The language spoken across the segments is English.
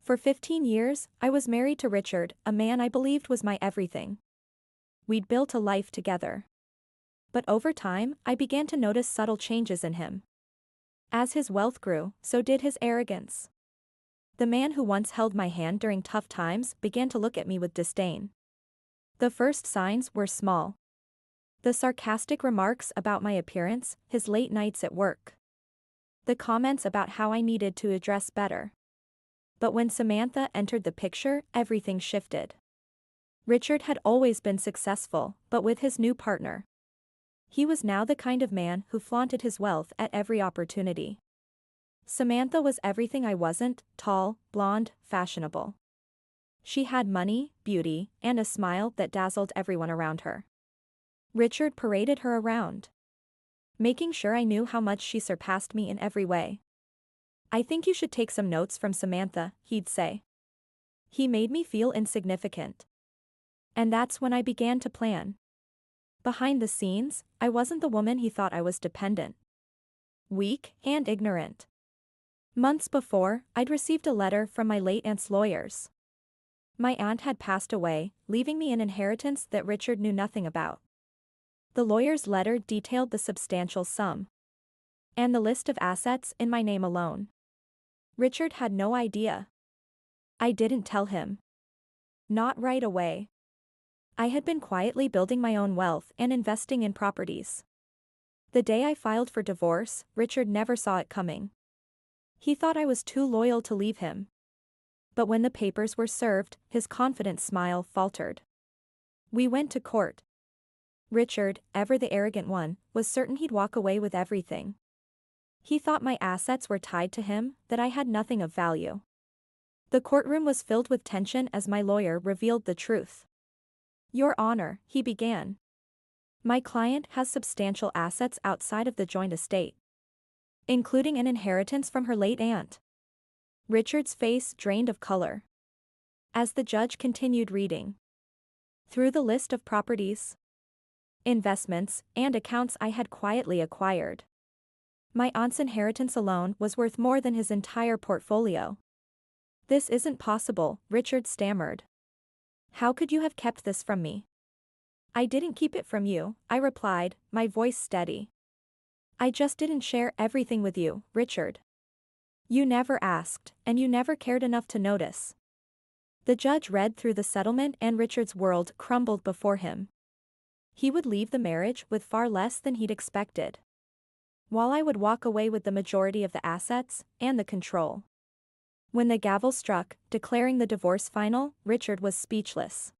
For 15 years, I was married to Richard, a man I believed was my everything. We'd built a life together. But over time, I began to notice subtle changes in him. As his wealth grew, so did his arrogance. The man who once held my hand during tough times began to look at me with disdain. The first signs were small. The sarcastic remarks about my appearance, his late nights at work. The comments about how I needed to dress better. But when Samantha entered the picture, everything shifted. Richard had always been successful, but with his new partner. He was now the kind of man who flaunted his wealth at every opportunity. Samantha was everything I wasn't: tall, blonde, fashionable. She had money, beauty, and a smile that dazzled everyone around her. Richard paraded her around, making sure I knew how much she surpassed me in every way. "I think you should take some notes from Samantha," he'd say. He made me feel insignificant. And that's when I began to plan. Behind the scenes, I wasn't the woman he thought I was: dependent, weak, and ignorant. Months before, I'd received a letter from my late aunt's lawyers. My aunt had passed away, leaving me an inheritance that Richard knew nothing about. The lawyer's letter detailed the substantial sum and the list of assets in my name alone. Richard had no idea. I didn't tell him. Not right away. I had been quietly building my own wealth and investing in properties. The day I filed for divorce, Richard never saw it coming. He thought I was too loyal to leave him. But when the papers were served, his confident smile faltered. We went to court. Richard, ever the arrogant one, was certain he'd walk away with everything. He thought my assets were tied to him, that I had nothing of value. The courtroom was filled with tension as my lawyer revealed the truth. "Your Honor," he began. "My client has substantial assets outside of the joint estate, including an inheritance from her late aunt." Richard's face drained of color as the judge continued reading through the list of properties, investments, and accounts I had quietly acquired. My aunt's inheritance alone was worth more than his entire portfolio. "This isn't possible," Richard stammered. "How could you have kept this from me?" "I didn't keep it from you," I replied, my voice steady. "I just didn't share everything with you, Richard. You never asked, and you never cared enough to notice." The judge read through the settlement and Richard's world crumbled before him. He would leave the marriage with far less than he'd expected, while I would walk away with the majority of the assets and the control. When the gavel struck, declaring the divorce final, Richard was speechless.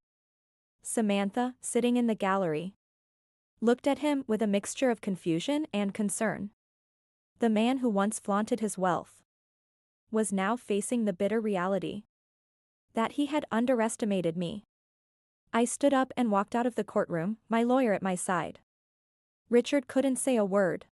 Samantha, sitting in the gallery, looked at him with a mixture of confusion and concern. The man who once flaunted his wealth was now facing the bitter reality that he had underestimated me. I stood up and walked out of the courtroom, my lawyer at my side. Richard couldn't say a word.